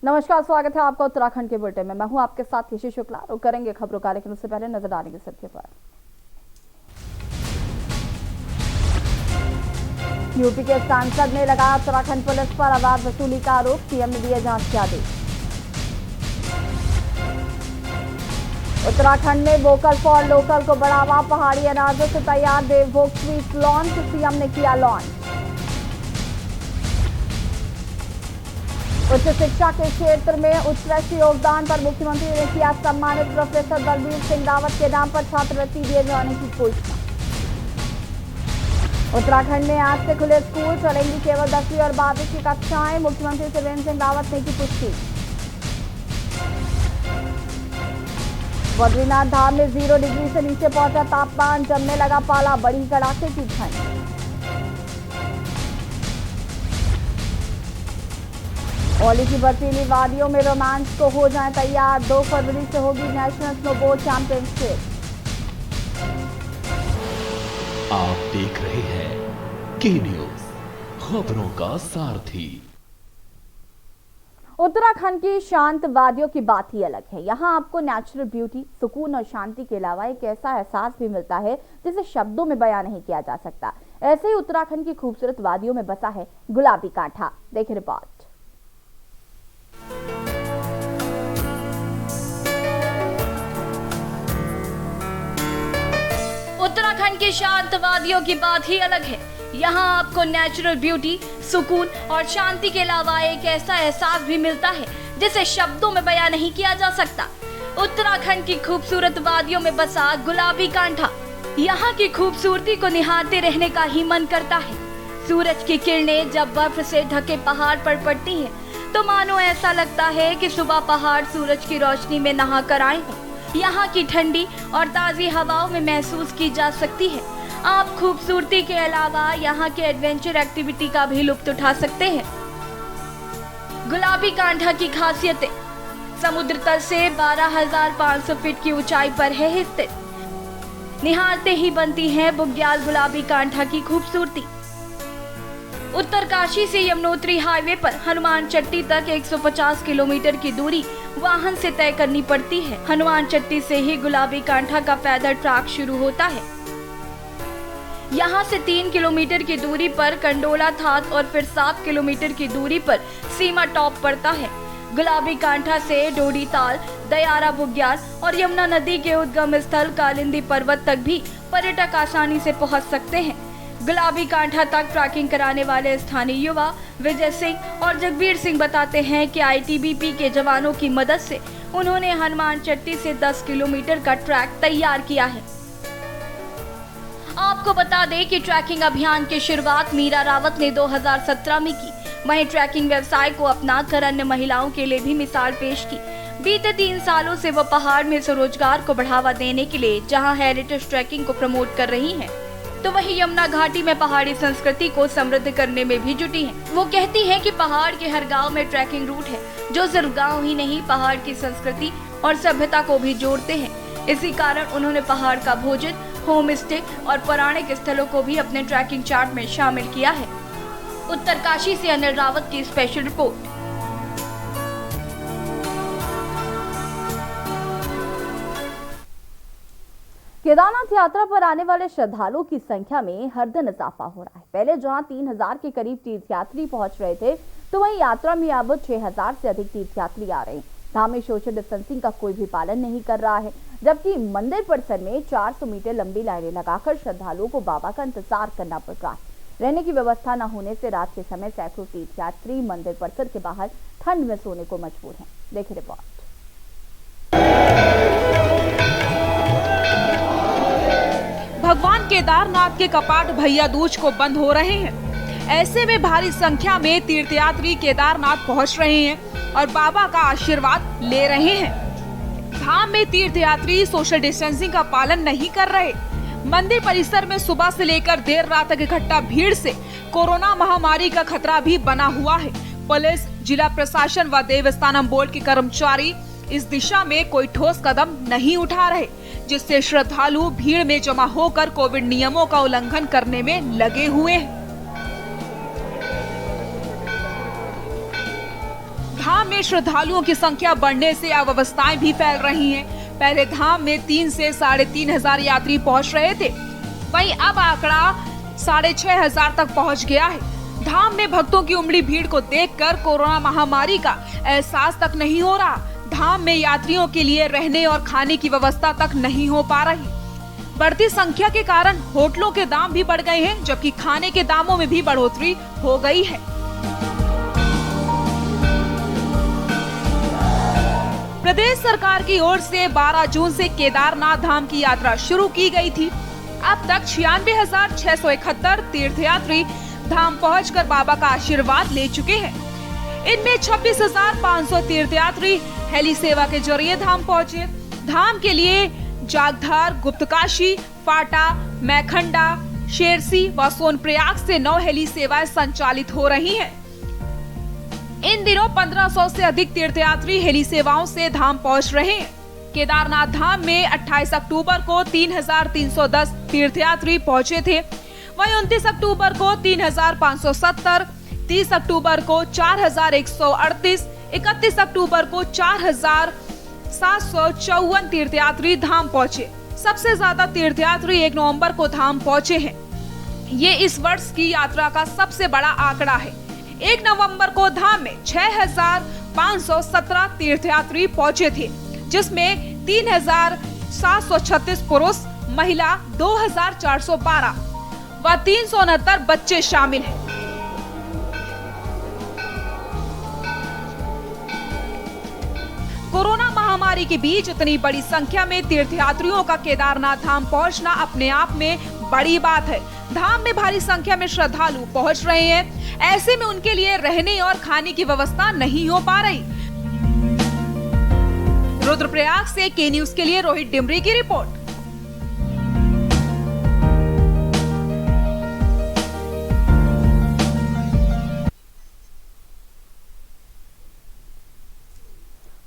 नमस्कार, स्वागत है आपका उत्तराखंड के बुलेटिन में। मैं हूं आपके साथ ऋषि शुक्ला और करेंगे खबरों का, लेकिन उससे पहले नजर डालेंगे सत्य पर। यूपी के सांसद ने लगाया उत्तराखंड पुलिस पर अवैध वसूली का आरोप, सीएम ने दिए जांच के आदेश। उत्तराखंड में वोकल फॉर लोकल को बढ़ावा, पहाड़ी अनाजों से तैयार देवभोग स्वीट लॉन्च, सीएम ने किया लॉन्च। उच्च शिक्षा के क्षेत्र में उत्कृष्ट योगदान पर मुख्यमंत्री ने किया सम्मानित प्रोफेसर बलबीर सिंह रावत के नाम पर छात्रवृत्ति दिए जाने की घोषणा। उत्तराखंड में आज से खुले स्कूल, चलेंगी केवल 10वीं और 12वीं की कक्षाएं, मुख्यमंत्री त्रिवेंद्र सिंह रावत ने की पुष्टि। बद्रीनाथ धाम में 0 डिग्री से नीचे पहुंचा तापमान, जमने लगा पाला, बड़ी कड़ाके की ठंड। औली की बर्फीली वादियों में रोमांच को हो जाए तैयार, 2 फरवरी से होगी नेशनल स्नोबोर्ड चैंपियनशिप। आप देख रहे हैं के न्यूज, खबरों का सारथी। उत्तराखंड की शांत वादियों की बात ही अलग है। यहाँ आपको नेचुरल ब्यूटी, सुकून और शांति के अलावा एक ऐसा एहसास भी मिलता है जिसे शब्दों में बयान नहीं किया जा सकता। ऐसे ही उत्तराखंड की खूबसूरत वादियों में बसा है गुलाबी कांठा। देखिए रिपोर्ट। उत्तराखंड की शांत वादियों की बात ही अलग है। यहाँ आपको नेचुरल ब्यूटी, सुकून और शांति के अलावा एक ऐसा एहसास भी मिलता है जिसे शब्दों में बयान नहीं किया जा सकता। उत्तराखंड की खूबसूरत वादियों में बसा गुलाबी कांठा, यहाँ की खूबसूरती को निहारते रहने का ही मन करता है। सूरज की किरणें जब बर्फ से ढके पहाड़ पर पड़ती हैं, तो मानो ऐसा लगता है कि सुबह पहाड़ सूरज की रोशनी में नहा कर आए हों। यहाँ की ठंडी और ताज़ी हवाओं में महसूस की जा सकती है। आप खूबसूरती के अलावा यहाँ के एडवेंचर एक्टिविटी का भी लुत्फ उठा सकते हैं। गुलाबी कांठा की खासियतें: समुद्र तल से 12,500 फीट की ऊंचाई पर है स्थित। निहारते ही बनती है बुग्याल गुलाबी कांठा की खूबसूरती। उत्तरकाशी से यमुनोत्री हाईवे पर हनुमान चट्टी तक 150 किलोमीटर की दूरी वाहन से तय करनी पड़ती है। हनुमान चट्टी से ही गुलाबी कांठा का पैदल ट्रैक शुरू होता है। यहाँ से 3 किलोमीटर की दूरी पर कंडोला थात और फिर 7 किलोमीटर की दूरी पर सीमा टॉप पड़ता है। गुलाबी कांठा से डोडी ताल, दयारा बुग्याल और यमुना नदी के उद्गम स्थल कालिंदी पर्वत तक भी पर्यटक आसानी से पहुँच सकते हैं। गुलाबी कांठा तक ट्रैकिंग कराने वाले स्थानीय युवा विजय सिंह और जगबीर सिंह बताते हैं कि आईटीबीपी के जवानों की मदद से उन्होंने हनुमान चट्टी से 10 किलोमीटर का ट्रैक तैयार किया है। आपको बता दें कि ट्रैकिंग अभियान की शुरुआत मीरा रावत ने 2017 में की। वहीं ट्रैकिंग व्यवसाय को अपनाकर अन्य महिलाओं के लिए भी मिसाल पेश की। बीते 3 सालों से वो पहाड़ में स्वरोजगार को बढ़ावा देने के लिए जहां हेरिटेज ट्रैकिंग को प्रमोट कर रही हैं, तो वहीं यमुना घाटी में पहाड़ी संस्कृति को समृद्ध करने में भी जुटी हैं। वो कहती हैं कि पहाड़ के हर गांव में ट्रैकिंग रूट है, जो सिर्फ गांव ही नहीं पहाड़ की संस्कृति और सभ्यता को भी जोड़ते हैं। इसी कारण उन्होंने पहाड़ का भोजन, होम स्टे और पौराणिक स्थलों को भी अपने ट्रैकिंग चार्ट में शामिल किया है। उत्तरकाशी से अनिल रावत की स्पेशल रिपोर्ट। केदारनाथ यात्रा पर आने वाले श्रद्धालुओं की संख्या में हर दिन इजाफा हो रहा है। पहले जहां 3,000 के करीब तीर्थयात्री पहुंच रहे थे, तो वहीं यात्रा में अब 6,000 से अधिक तीर्थयात्री आ रहे हैं। धाम में सोशल डिस्टेंसिंग का कोई भी पालन नहीं कर रहा है, जबकि मंदिर परिसर में 400 मीटर लंबी लाइनें लगाकर श्रद्धालुओं को बाबा का इंतजार करना पड़ रहा है। रहने की व्यवस्था न होने से रात के समय सैकड़ों तीर्थयात्री मंदिर परिसर के बाहर ठंड में सोने को मजबूर हैं। देखिए रिपोर्ट। भगवान केदारनाथ के कपाट भैया दूज को बंद हो रहे हैं। ऐसे में भारी संख्या में तीर्थयात्री केदारनाथ पहुंच रहे हैं और बाबा का आशीर्वाद ले रहे हैं। धाम में तीर्थयात्री सोशल डिस्टेंसिंग का पालन नहीं कर रहे। मंदिर परिसर में सुबह से लेकर देर रात तक इकट्ठा भीड़ से कोरोना महामारी का खतरा भी बना हुआ है। पुलिस, जिला प्रशासन व देवस्थानम बोर्ड के कर्मचारी इस दिशा में कोई ठोस कदम नहीं उठा रहे, जिससे श्रद्धालु भीड़ में जमा होकर कोविड नियमों का उल्लंघन करने में लगे हुए हैं। धाम में श्रद्धालुओं की संख्या बढ़ने से अव्यवस्थाएं भी फैल रही हैं। पहले धाम में 3 से 3,500 यात्री पहुंच रहे थे, वहीं अब आंकड़ा 6,500 तक पहुंच गया है। धाम में भक्तों की उमड़ी भीड़ को देखकर कोरोना महामारी का एहसास तक नहीं हो रहा। धाम में यात्रियों के लिए रहने और खाने की व्यवस्था तक नहीं हो पा रही। बढ़ती संख्या के कारण होटलों के दाम भी बढ़ गए हैं, जबकि खाने के दामों में भी बढ़ोतरी हो गई है। प्रदेश सरकार की ओर से 12 जून से केदारनाथ धाम की यात्रा शुरू की गई थी। अब तक 96,671 तीर्थयात्री धाम पहुंचकर बाबा का आशीर्वाद ले चुके हैं। इनमें 26,500 तीर्थयात्री हेली सेवा के जरिए धाम पहुंचे। धाम के लिए जागधार, गुप्तकाशी, फाटा, मैखंडा, शेरसी व सोनप्रयाग से 9 हेली सेवाएं संचालित हो रही हैं। इन दिनों 1500 से अधिक तीर्थयात्री हेली सेवाओं से धाम पहुंच रहे हैं। केदारनाथ धाम में 28 अक्टूबर को 3,310 तीर्थयात्री पहुंचे थे, वहीं 29 अक्टूबर को 3,570, 30 अक्टूबर को 4,138, 31 अक्टूबर को 4,754 तीर्थयात्री धाम पहुंचे। सबसे ज्यादा तीर्थयात्री 1 नवंबर को धाम पहुंचे हैं। ये इस वर्ष की यात्रा का सबसे बड़ा आंकड़ा है। 1 नवंबर को धाम में 6,517 तीर्थयात्री पहुंचे थे, जिसमें 3,736 पुरुष, महिला 2,412 व 369 बच्चे शामिल हैं। कोरोना महामारी के बीच इतनी बड़ी संख्या में तीर्थयात्रियों का केदारनाथ धाम पहुंचना अपने आप में बड़ी बात है। धाम में भारी संख्या में श्रद्धालु पहुंच रहे हैं। ऐसे में उनके लिए रहने और खाने की व्यवस्था नहीं हो पा रही। रुद्रप्रयाग से के न्यूज के लिए रोहित डिमरी की रिपोर्ट।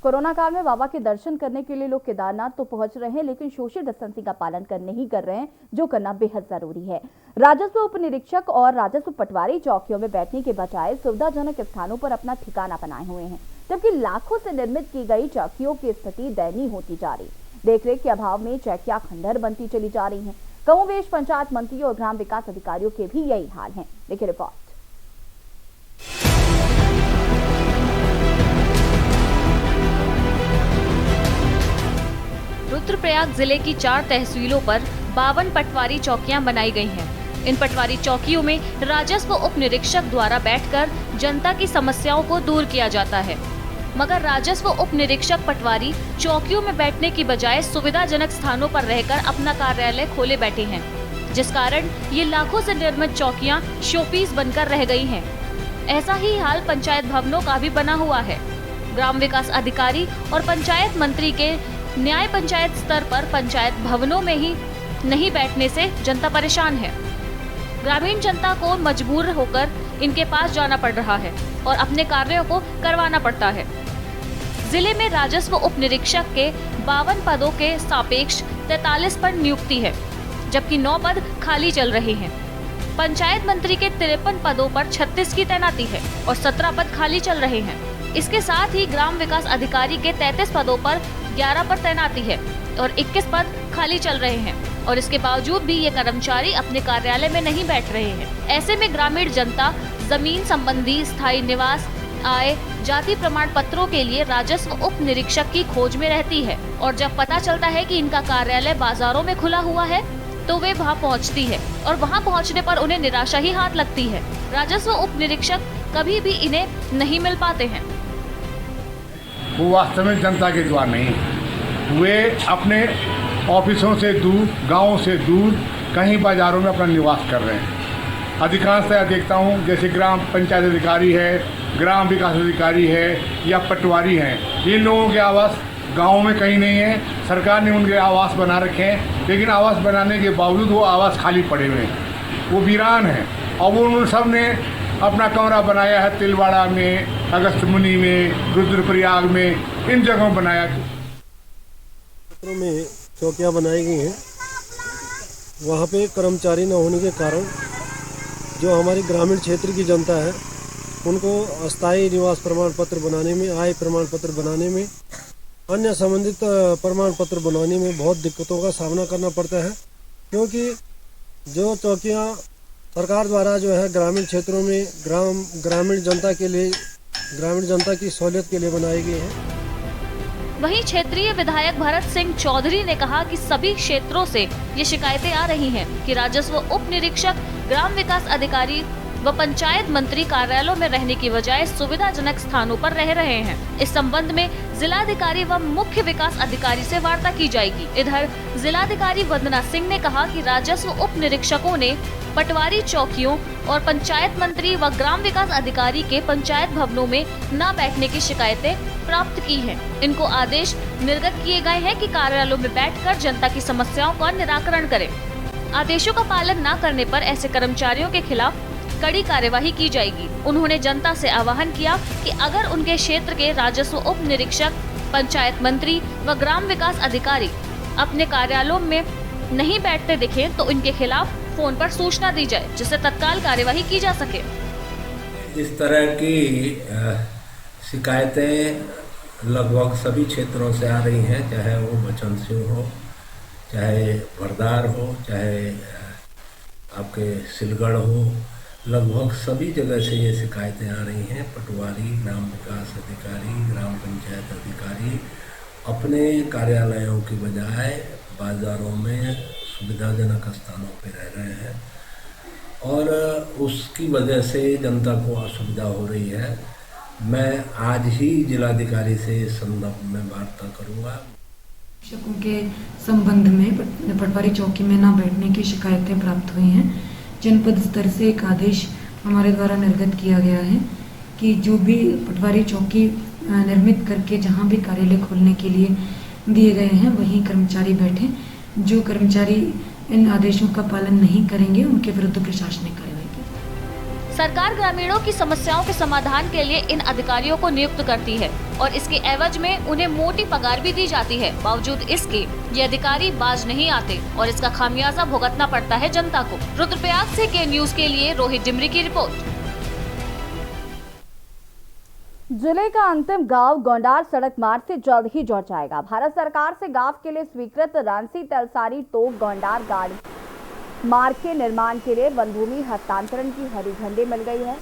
कोरोना काल में बाबा के दर्शन करने के लिए लोग केदारनाथ तो पहुंच रहे हैं, लेकिन सोशल डिस्टेंसिंग का पालन नहीं कर रहे हैं, जो करना बेहद जरूरी है। राजस्व उप निरीक्षक और राजस्व पटवारी चौकियों में बैठने के बजाय सुविधाजनक स्थानों पर अपना ठिकाना बनाए हुए हैं, जबकि लाखों से निर्मित की गई चौकियों की स्थिति दयनीय होती जा रही। देखरेख के अभाव में चौकियां खंडहर बनती चली जा रही हैं। कमोबेश पंचायत मंत्री और ग्राम विकास अधिकारियों के भी यही हाल है। देखिए रिपोर्ट। रुद्रप्रयाग जिले की 4 तहसीलों पर 52 पटवारी चौकियां बनाई गई हैं। इन पटवारी चौकियों में राजस्व उप निरीक्षक द्वारा बैठकर जनता की समस्याओं को दूर किया जाता है, मगर राजस्व उप निरीक्षक पटवारी चौकियों में बैठने की बजाय सुविधाजनक स्थानों पर रहकर अपना कार्यालय खोले बैठे हैं, जिस कारण ये लाखों से निर्मित चौकियां शोपीस बनकर रह गई हैं। ऐसा ही हाल पंचायत भवनों का भी बना हुआ है। ग्राम विकास अधिकारी और पंचायत मंत्री के न्याय पंचायत स्तर पर पंचायत भवनों में ही नहीं बैठने से जनता परेशान है। ग्रामीण जनता को मजबूर होकर इनके पास जाना पड़ रहा है और अपने कार्यों को करवाना पड़ता है। जिले में राजस्व उप निरीक्षक के 52 पदों के सापेक्ष 43 पर नियुक्ति है, जबकि 9 पद खाली चल रहे हैं। पंचायत मंत्री के 53 पदों पर 36 की तैनाती है और 17 पद खाली चल रहे हैं। इसके साथ ही ग्राम विकास अधिकारी के 33 पदों पर 11 पर तैनाती है और 21 पद खाली चल रहे हैं, और इसके बावजूद भी ये कर्मचारी अपने कार्यालय में नहीं बैठ रहे हैं। ऐसे में ग्रामीण जनता जमीन संबंधी स्थायी निवास, आय, जाति प्रमाण पत्रों के लिए राजस्व उप निरीक्षक की खोज में रहती है, और जब पता चलता है कि इनका कार्यालय बाजारों में खुला हुआ है तो वे वहां पहुंचती है, और वहां पहुंचने पर उन्हें निराशा ही हाथ लगती है। राजस्व उप निरीक्षक कभी भी इन्हें नहीं मिल पाते हैं। वो वास्तव में जनता के द्वार नहीं, वे अपने ऑफिसों से दूर, गांवों से दूर, कहीं बाजारों में अपना निवास कर रहे हैं। अधिकांशतः देखता हूँ जैसे ग्राम पंचायत अधिकारी है, ग्राम विकास अधिकारी है या पटवारी हैं, इन लोगों के आवास गाँव में कहीं नहीं है। सरकार ने उनके आवास बना रखे हैं, लेकिन आवास बनाने के बावजूद वो आवास खाली पड़े हुए हैं, वो वीरान हैं। और वो उन सब ने अपना कमरा बनाया है तिलवाड़ा में, अगस्त मुनि में, रुद्रप्रयाग में, इन जगहों बनाया। क्षेत्रों में चौकियाँ बनाई गई हैं, वहाँ पे कर्मचारी न होने के कारण जो हमारी ग्रामीण क्षेत्र की जनता है उनको अस्थायी निवास प्रमाण पत्र बनाने में, आय प्रमाण पत्र बनाने में, अन्य संबंधित प्रमाण पत्र बनाने में बहुत दिक्कतों का सामना करना पड़ता है, क्योंकि जो चौकियां सरकार द्वारा जो है ग्रामीण क्षेत्रों में ग्रामीण जनता के लिए, ग्रामीण जनता की सहूलियत के लिए बनाई गई है। वहीं क्षेत्रीय विधायक भरत सिंह चौधरी ने कहा कि सभी क्षेत्रों से ये शिकायतें आ रही हैं कि राजस्व उप निरीक्षक, ग्राम विकास अधिकारी व पंचायत मंत्री कार्यालयों में रहने की बजाय सुविधाजनक स्थानों पर रह रहे हैं। इस संबंध में जिलाधिकारी व मुख्य विकास अधिकारी से वार्ता की जाएगी। इधर जिलाधिकारी वंदना सिंह ने कहा कि राजस्व उप निरीक्षकों ने पटवारी चौकियों और पंचायत मंत्री व ग्राम विकास अधिकारी के पंचायत भवनों में न बैठने की शिकायतें प्राप्त की हैं। इनको आदेश निर्गत किए गए हैं कि कार्यालयों में बैठकर जनता की समस्याओं का निराकरण करें। आदेशों का पालन न करने पर ऐसे कर्मचारियों के खिलाफ कड़ी कार्यवाही की जाएगी। उन्होंने जनता से आह्वान किया कि अगर उनके क्षेत्र के राजस्व उप निरीक्षक, पंचायत मंत्री व ग्राम विकास अधिकारी अपने कार्यालयों में नहीं बैठते दिखें तो इनके खिलाफ फोन पर सूचना दी जाए, जिससे तत्काल कार्यवाही की जा सके। इस तरह की शिकायतें लगभग सभी क्षेत्रों से आ रही हैं, चाहे वो बचन सिंह हो, चाहे भरदार हो, चाहे आपके सिलगढ़ हो, लगभग सभी जगह से ये शिकायतें आ रही हैं। पटवारी, ग्राम विकास अधिकारी, ग्राम पंचायत अधिकारी अपने कार्यालयों की बजाय बाज़ारों में सुविधाजनक स्थानों पर रह रहे हैं और उसकी वजह से जनता को असुविधा हो रही है। मैं आज ही जिलाधिकारी से इस संदर्भ में वार्ता करूँगा। शिक्षकों के संबंध में पटवारी चौकी में न बैठने की शिकायतें प्राप्त हुई हैं। जनपद स्तर से एक आदेश हमारे द्वारा निर्गत किया गया है कि जो भी पटवारी चौकी निर्मित करके जहां भी कार्यालय खोलने के लिए दिए गए हैं वहीं कर्मचारी बैठें। जो कर्मचारी इन आदेशों का पालन नहीं करेंगे उनके विरुद्ध प्रशासनिक कार्रवाई की। सरकार ग्रामीणों की समस्याओं के समाधान के लिए इन अधिकारियों को नियुक्त करती है और इसके एवज में उन्हें मोटी पगार भी दी जाती है। बावजूद इसके ये अधिकारी बाज नहीं आते और इसका खामियाजा भुगतना पड़ता है जनता को। रुद्रप्रयाग से के न्यूज के लिए रोहित डिमरी की रिपोर्ट। जिले का अंतिम गांव गोंडार सड़क मार्ग से जल्द ही जुड़ जाएगा। भारत सरकार से गांव के लिए स्वीकृत रांसी तलसारी टोक गोंडार गाड़ी मार्ग के निर्माण के लिए वन भूमि हस्तांतरण की हरी झंडी मिल गई है।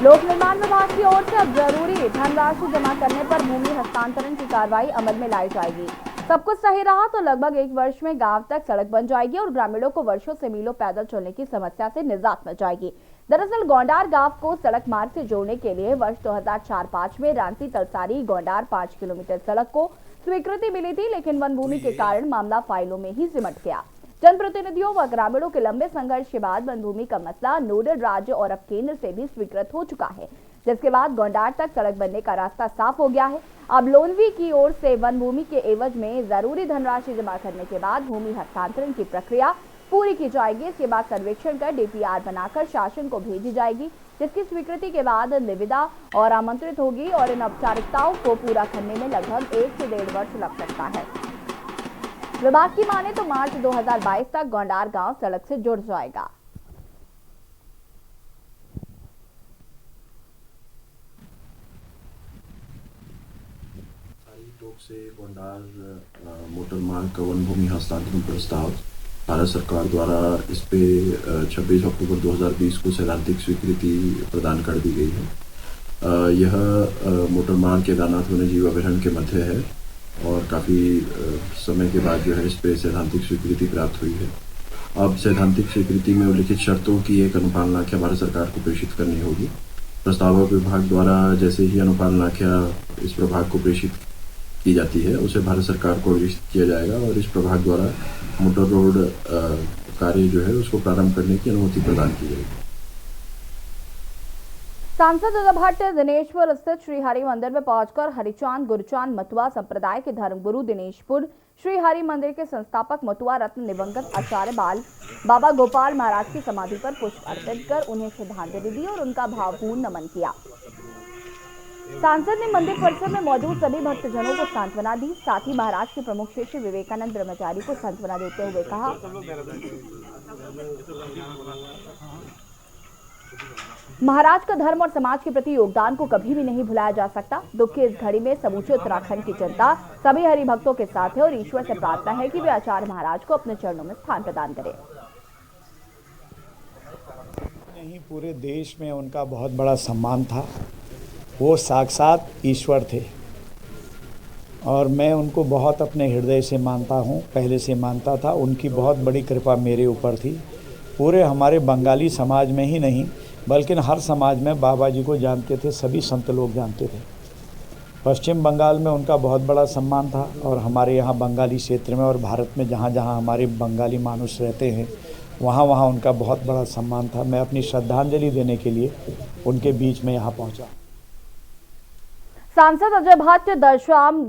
लोक निर्माण विभाग की ओर से अब जरूरी धनराशि जमा करने पर भूमि हस्तांतरण की कार्रवाई अमल में लाई जाएगी। सब कुछ सही रहा तो लगभग 1 वर्ष में गांव तक सड़क बन जाएगी और ग्रामीणों को वर्षों से मीलों पैदल चलने की समस्या से निजात मिल जाएगी। दरअसल गोंडार गांव को सड़क मार्ग से जोड़ने के लिए वर्ष 2004-05 में रांसी तलसारी गोंडार 5 किलोमीटर सड़क को स्वीकृति मिली थी, लेकिन वन भूमि के कारण मामला फाइलों में ही सिमट गया। जनप्रतिनिधियों व ग्रामीणों के लंबे संघर्ष के बाद वन भूमि का मसला नोडल राज्य और अब केंद्र से भी स्वीकृत हो चुका है, जिसके बाद गोंडार तक सड़क बनने का रास्ता साफ हो गया है। अब लोनवी की ओर से वन भूमि के एवज में जरूरी धनराशि जमा करने के बाद भूमि हस्तांतरण की प्रक्रिया पूरी की जाएगी। इसके बाद सर्वेक्षण कर डीपीआर बनाकर शासन को भेजी जाएगी, जिसकी स्वीकृति के बाद निविदा और आमंत्रित होगी और इन औपचारिकताओं को पूरा करने में लगभग 1 से 1.5 वर्ष लग सकता है। विभाग की माने तो मार्च 2022 तक गोंडार गांव सड़क से जुड़ जाएगा। से गोंडार मोटर मार्ग का वन भूमि हस्तांतरण प्रस्ताव भारत सरकार द्वारा इस पे 26 अक्टूबर 2020 को सैद्धांतिक स्वीकृति प्रदान कर दी गई है। यह मोटर मार्ग केदारनाथ वन्यजीव अभयारण्य के मध्य है और काफ़ी समय के बाद जो है इस पे सैद्धांतिक स्वीकृति प्राप्त हुई है। अब सैद्धांतिक स्वीकृति में उल्लिखित शर्तों की एक अनुपालनाख्या भारत सरकार को प्रेषित करनी होगी। प्रस्तावक विभाग द्वारा जैसे ही अनुपालनाख्या इस प्रभाग को प्रेषित की जाती है उसे भारत सरकार को वितरित किया जाएगा और इस प्रभाग द्वारा मोटर रोड कार्य जो है उसको प्रारंभ करने की अनुमति प्रदान की जाएगी। सांसद भट्ट दिनेशपुर स्थित श्री हरि मंदिर में पहुंचकर हरिचांद गुरचांद मटुआ संप्रदाय के धर्मगुरु दिनेशपुर श्री हरि मंदिर के संस्थापक मटुआ रत्न दिवंगत आचार्य बाबा गोपाल महाराज की समाधि पर पुष्प अर्पित कर उन्हें श्रद्धांजलि दी और उनका भावपूर्ण नमन किया। सांसद ने मंदिर परिसर में मौजूद सभी भक्तजनों को सांत्वना दी। साथ ही महाराज के प्रमुख शिष्य विवेकानंद ब्रह्मचारी को सांत्वना देते हुए कहा महाराज का धर्म और समाज के प्रति योगदान को कभी भी नहीं भुलाया जा सकता। दुख की इस घड़ी में समूचे उत्तराखंड की जनता सभी हरि भक्तों के साथ है और ईश्वर से प्रार्थना है कि वे आचार्य महाराज को अपने चरणों में स्थान प्रदान करें। नहीं, पूरे देश में उनका बहुत बड़ा सम्मान था। वो साक्षात ईश्वर थे और मैं उनको बहुत अपने हृदय से मानता हूँ, पहले से मानता था। उनकी बहुत बड़ी कृपा मेरे ऊपर थी। पूरे हमारे बंगाली समाज में ही नहीं बल्कि हर समाज में बाबा जी को जानते थे, सभी संत लोग जानते थे। पश्चिम बंगाल में उनका बहुत बड़ा सम्मान था और हमारे यहाँ बंगाली क्षेत्र में और भारत में जहाँ जहाँ हमारे बंगाली मानुष रहते हैं वहाँ वहाँ उनका बहुत बड़ा सम्मान था। मैं अपनी श्रद्धांजलि देने के लिए उनके बीच में यहाँ पहुँचा। सांसद अजय भट्ट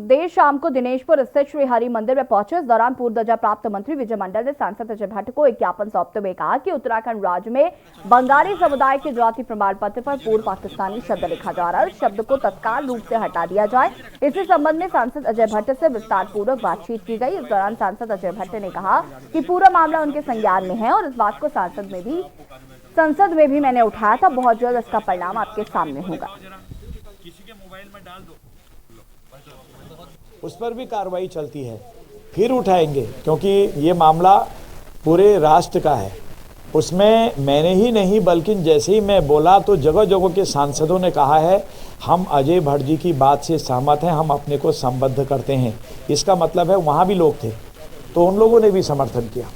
देर शाम को दिनेशपुर स्थित श्री हरि मंदिर में पहुंचे। इस दौरान पूर्व दर्जा प्राप्त मंत्री विजय मंडल ने सांसद अजय भट्ट को एक ज्ञापन सौंपते हुए कहा कि उत्तराखंड राज्य में बंगाली समुदाय के जाति प्रमाण पत्र पर पूर्व पाकिस्तानी शब्द लिखा जा रहा है। शब्द को तत्काल रूप से हटा दिया जाए। इसी संबंध में सांसद अजय भट्ट से विस्तार पूर्वक बातचीत की गई। इस दौरान सांसद अजय भट्ट ने कहा कि पूरा मामला उनके संज्ञान में है और इस बात को संसद में भी मैंने उठाया था। बहुत जल्द इसका परिणाम आपके सामने होगा। उस पर भी कार्रवाई चलती है, फिर उठाएंगे क्योंकि ये मामला पूरे राष्ट्र का है। उसमें मैंने ही नहीं बल्कि जैसे ही मैं बोला तो जगह जगह के सांसदों ने कहा है हम अजय भट्ट जी की बात से सहमत हैं, हम अपने को संबद्ध करते हैं। इसका मतलब है वहाँ भी लोग थे तो उन लोगों ने भी समर्थन किया।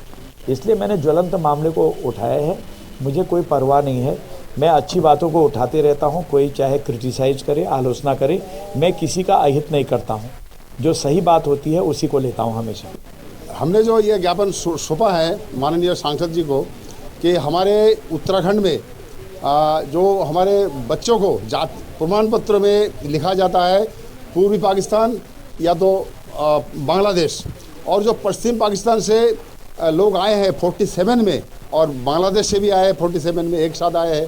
इसलिए मैंने ज्वलंत मामले को उठाया है। मुझे कोई परवाह नहीं है, मैं अच्छी बातों को उठाते रहता हूँ। कोई चाहे क्रिटिसाइज करे, आलोचना करे, मैं किसी का अहित नहीं करता हूँ। जो सही बात होती है उसी को लेता हूँ हमेशा। हमने जो ये ज्ञापन सौंपा है माननीय सांसद जी को कि हमारे उत्तराखंड में जो हमारे बच्चों को जात प्रमाण पत्र में लिखा जाता है पूर्वी पाकिस्तान या तो बांग्लादेश, और जो पश्चिम पाकिस्तान से लोग आए हैं 47 में और बांग्लादेश से भी आए हैं 47 में, एक साथ आए हैं,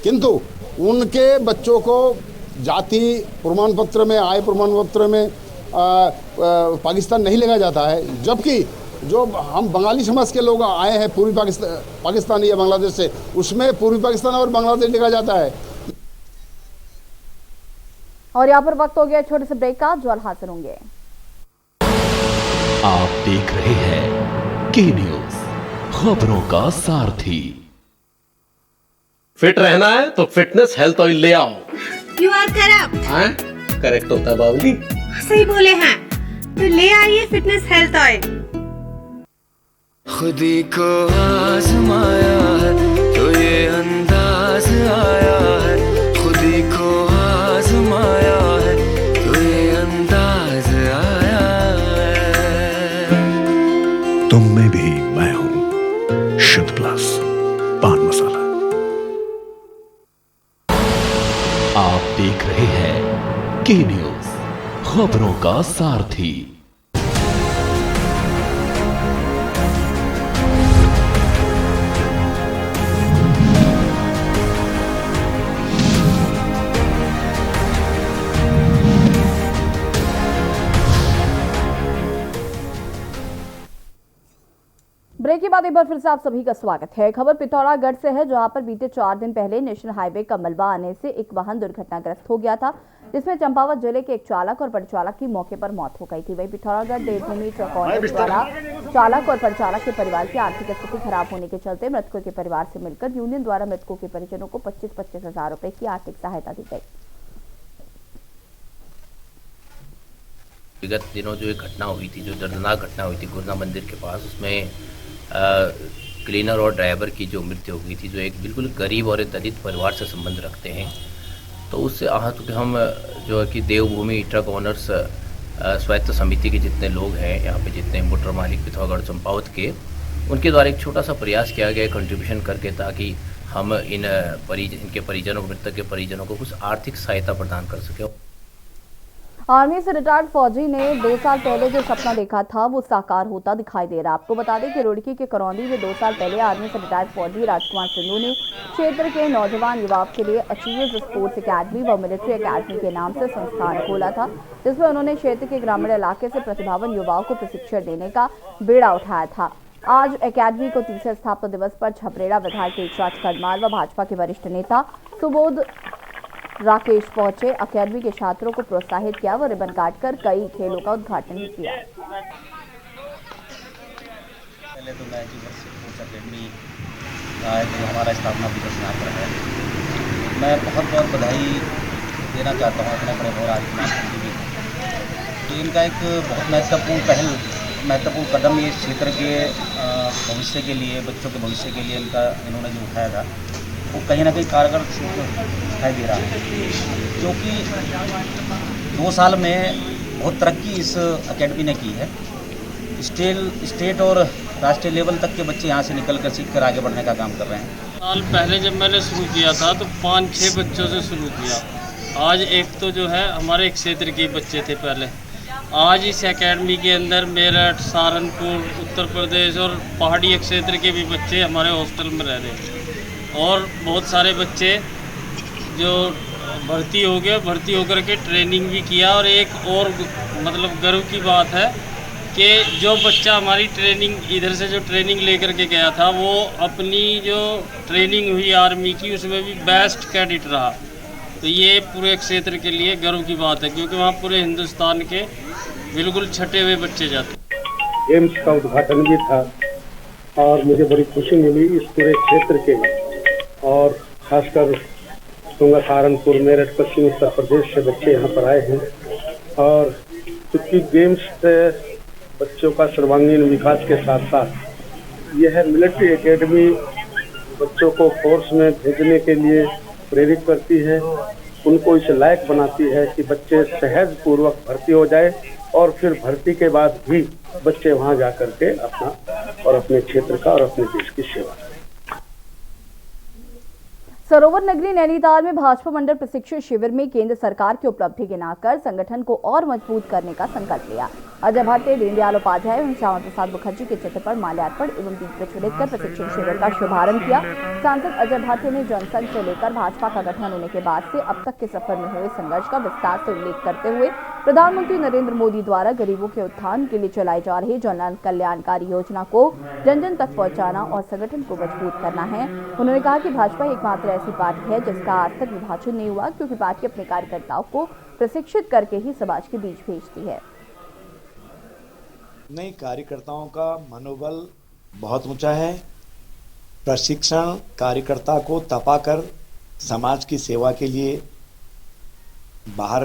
किंतु उनके बच्चों को जाति प्रमाण पत्र में, आय प्रमाण पत्र में पाकिस्तान नहीं लिखा जाता है। जबकि जो हम बंगाली समाज के लोग आए हैं पूर्वी पाकिस्तान या बांग्लादेश से, उसमें पूर्वी पाकिस्तान और बांग्लादेश लिखा जाता है। और यहाँ पर वक्त हो गया छोटे से ब्रेक का, जो हाजिर होंगे। आप देख रहे हैं के न्यूज, खबरों का सारथी। फिट रहना है तो फिटनेस हेल्थ ऑयल ले आओ। You are correct. हाँ, करेक्ट होता है बाबूली। सही बोले हैं, तो ले आइए फिटनेस हेल्थ ऑयल। खुदी को आजमाया है तो ये अंदाज आया है, खुदी को आजमाया है तो ये अंदाज आया है। तुम में भी मैं हूं, शुद्ध प्लस पान मसाला। आप देख रहे हैं के न्यूज, खबरों का सारथी। ब्रेक के बाद एक बार फिर से आप सभी का स्वागत है। खबर पिथौरागढ़ से है, जहां पर बीते 4 दिन पहले नेशनल हाईवे का मलबा आने से एक वाहन दुर्घटनाग्रस्त हो गया था, जिसमें चंपावत जिले के एक चालक और परिचालक की मौके पर मौत हो गई थी। वहीं पिथौरागढ़ देवभूमि चौकौंडा द्वारा चालक और परिचालक के परिवार की आर्थिक स्थिति खराब होने के चलते मृतकों के परिवार से मिलकर यूनियन द्वारा मृतकों के परिजनों को 25-25 हजार रुपए की आर्थिक सहायता दी गई। विगत दिनों जो एक घटना हुई थी, जो दर्दनाक घटना हुई थी गुरना मंदिर के पास, उसमें क्लीनर और ड्राइवर की जो मृत्यु हो गई थी, जो एक बिल्कुल गरीब और दलित परिवार से संबंध रखते हैं, तो उससे आहत होकर हम जो है कि देवभूमि ट्रक ओनर्स स्वायत्त समिति के जितने लोग हैं यहाँ पे, जितने मोटर मालिक पिथौरागढ़ चंपावत के, उनके द्वारा एक छोटा सा प्रयास किया गया कंट्रीब्यूशन करके, ताकि हम इनके परिजनों, मृतक के परिजनों को कुछ आर्थिक सहायता प्रदान कर सकें। आर्मी से रिटायर्ड फौजी ने 2 साल पहले जो सपना देखा था वो साकार होता दिखाई दे रहा। आपको बता दें कि रुड़की के करौंदी में 2 साल पहले आर्मी से रिटायर्ड फौजी राजकुमार सिंधु ने क्षेत्र के नौजवान युवाओं के लिए अचीवर्स स्पोर्ट्स एकेडमी व मिलिट्री एकेडमी के नाम से संस्थान खोला था, जिसमें उन्होंने क्षेत्र के ग्रामीण इलाके से प्रतिभावान युवाओं को प्रशिक्षण देने का बीड़ा उठाया था। आज एकेडमी को तीसरे स्थापना दिवस पर छपरेड़ा विधायक तेजराज करमाल व भाजपा के वरिष्ठ नेता सुबोध राकेश पहुंचे। एकेडमी के छात्रों को प्रोत्साहित किया व रिबन काटकर कई खेलों का उद्घाटन भी किया। पहले तो मैं स्पोर्ट्स एकेडमी का जो हमारा स्थापना दिवस यहाँ पर है, मैं बहुत बहुत बधाई देना चाहता हूँ अपने बड़े भाई राजकुमार जी को। इनका एक बहुत महत्वपूर्ण कदम ये क्षेत्र के भविष्य के लिए, बच्चों के भविष्य के लिए इन्होंने जो उठाया था वो कहीं ना कहीं कारगर दिखाई दे रहा है, क्योंकि 2 साल में बहुत तरक्की इस एकेडमी ने की है। स्टेट और राष्ट्रीय लेवल तक के बच्चे यहाँ से निकल कर सीख कर आगे बढ़ने का काम कर रहे हैं। साल पहले जब मैंने शुरू किया था तो 5-6 बच्चों से शुरू किया। आज एक तो जो है हमारे क्षेत्र के बच्चे थे पहले। आज इस एकेडमी के अंदर मेरठ, सहारनपुर, उत्तर प्रदेश और पहाड़ी क्षेत्र के भी बच्चे हमारे हॉस्टल में रह रहे हैं और बहुत सारे बच्चे जो भर्ती हो गए, भर्ती होकर के ट्रेनिंग भी किया। और एक और मतलब गर्व की बात है कि जो बच्चा हमारी ट्रेनिंग इधर से जो ट्रेनिंग लेकर के गया था वो अपनी जो ट्रेनिंग हुई आर्मी की उसमें भी बेस्ट कैडेट रहा। तो ये पूरे क्षेत्र के लिए गर्व की बात है, क्योंकि वहाँ पूरे हिंदुस्तान के बिल्कुल छटे हुए बच्चे जाते। गेम्स का उद्घाटन भी था और मुझे बड़ी खुशी मिली इस पूरे क्षेत्र के और खासकर सहारनपुर, मेरठ, पश्चिमी उत्तर प्रदेश से बच्चे यहाँ पर आए हैं। और क्योंकि गेम्स से बच्चों का सर्वांगीण विकास के साथ साथ यह मिलिट्री एकेडमी बच्चों को फोर्स में भेजने के लिए प्रेरित करती है, उनको इस लायक बनाती है कि बच्चे सहज पूर्वक भर्ती हो जाए और फिर भर्ती के बाद भी बच्चे वहां जा करके अपना और अपने क्षेत्र का और अपने देश की सेवा करें। सरोवर नगरी नैनीताल में भाजपा मंडल प्रशिक्षण शिविर में केंद्र सरकार की उपलब्धि गिनाकर संगठन को और मजबूत करने का संकल्प लिया। अजय भट्टे, दीनदयाल उपाध्याय एवं श्यामा प्रसाद मुखर्जी के चित्र पर माल्यार्पण एवं दीप प्रज्वलित कर प्रशिक्षण शिविर का शुभारंभ किया। सांसद अजय भट्टे ने जनसंघ से लेकर भाजपा का गठन होने के बाद से अब तक के सफर में हुए संघर्ष का विस्तार से उल्लेख करते हुए प्रधानमंत्री नरेंद्र मोदी द्वारा गरीबों के उत्थान के लिए चलाई जा रही जन कल्याणकारी योजना को जन जन तक पहुंचाना और संगठन को मजबूत करना है। उन्होंने कहा कि भाजपा एकमात्र ऐसी पार्टी है जिसका आज तक विभाजन नहीं हुआ, क्योंकि पार्टी अपने कार्यकर्ताओं को प्रशिक्षित करके ही समाज के बीच भेजती है। नई कार्यकर्ताओं का मनोबल बहुत ऊंचा है। प्रशिक्षण कार्यकर्ता को तपाकर समाज की सेवा के लिए बाहर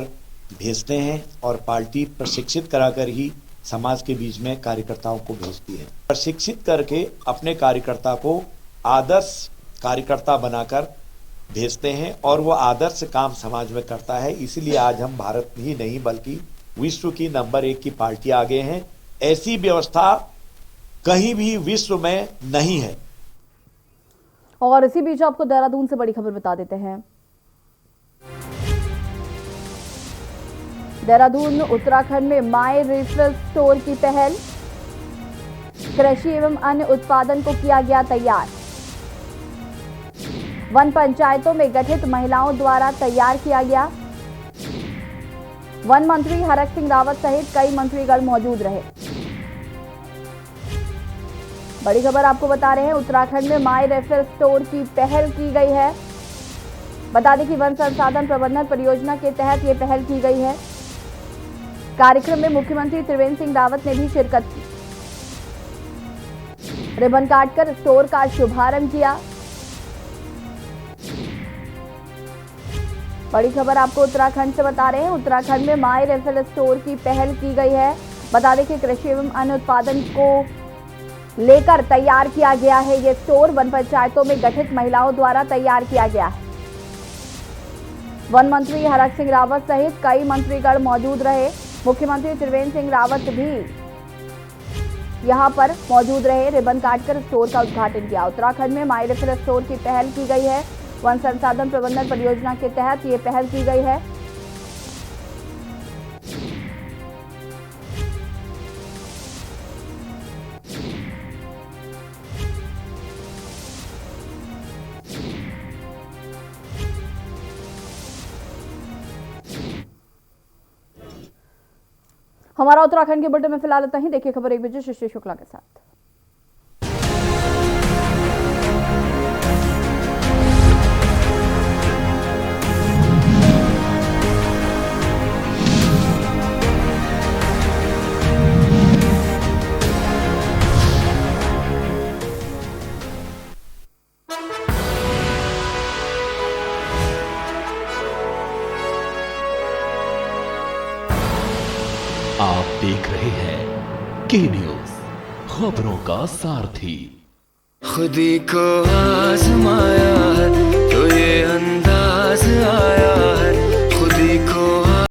भेजते हैं और पार्टी प्रशिक्षित कराकर ही समाज के बीच में कार्यकर्ताओं को भेजती है। प्रशिक्षित करके अपने कार्यकर्ता को आदर्श कार्यकर्ता बनाकर भेजते हैं और वो आदर्श काम समाज में करता है। इसलिए आज हम भारत ही नहीं बल्कि विश्व की नंबर 1 की पार्टी आगे हैं। ऐसी व्यवस्था कहीं भी विश्व में नहीं है। और इसी बीच आपको देहरादून से बड़ी खबर बता देते हैं। देहरादून उत्तराखंड में माई रिफिल स्टोर की पहल, कृषि एवं अन्य उत्पादन को किया गया तैयार। वन पंचायतों में गठित महिलाओं द्वारा तैयार किया गया। वन मंत्री हरक सिंह रावत सहित कई मंत्रीगण मौजूद रहे। बड़ी खबर आपको बता रहे हैं, उत्तराखंड में माई रेफरल स्टोर की पहल की गई है। बता दें कि वन संसाधन प्रबंधन परियोजना के तहत ये पहल की गई है। कार्यक्रम में मुख्यमंत्री त्रिवेंद्र सिंह रावत ने भी शिरकत की। रिबन काटकर स्टोर का शुभारंभ किया। बड़ी खबर आपको उत्तराखंड से बता रहे हैं, उत्तराखंड में माई रेफरल स्टोर की पहल की गई है। बता दें कि कृषि एवं अन्य उत्पादन को लेकर तैयार किया गया है। ये स्टोर वन पंचायतों में गठित महिलाओं द्वारा तैयार किया गया है। वन मंत्री हरक सिंह रावत सहित कई मंत्रीगण मौजूद रहे। मुख्यमंत्री त्रिवेंद्र सिंह रावत भी यहां पर मौजूद रहे। रिबन काटकर स्टोर का उद्घाटन किया। उत्तराखंड में माई रेफरल स्टोर की पहल की गई है। वन संसाधन प्रबंधन परियोजना के तहत ये पहल की गई है। हमारा उत्तराखंड के बुलेटिन में फिलहाल इतना ही। देखिए खबर 1 बजे सृष्टि शुक्ला के साथ। देख रहे हैं के न्यूज, खबरों का सारथी। खुदी को आजमाया है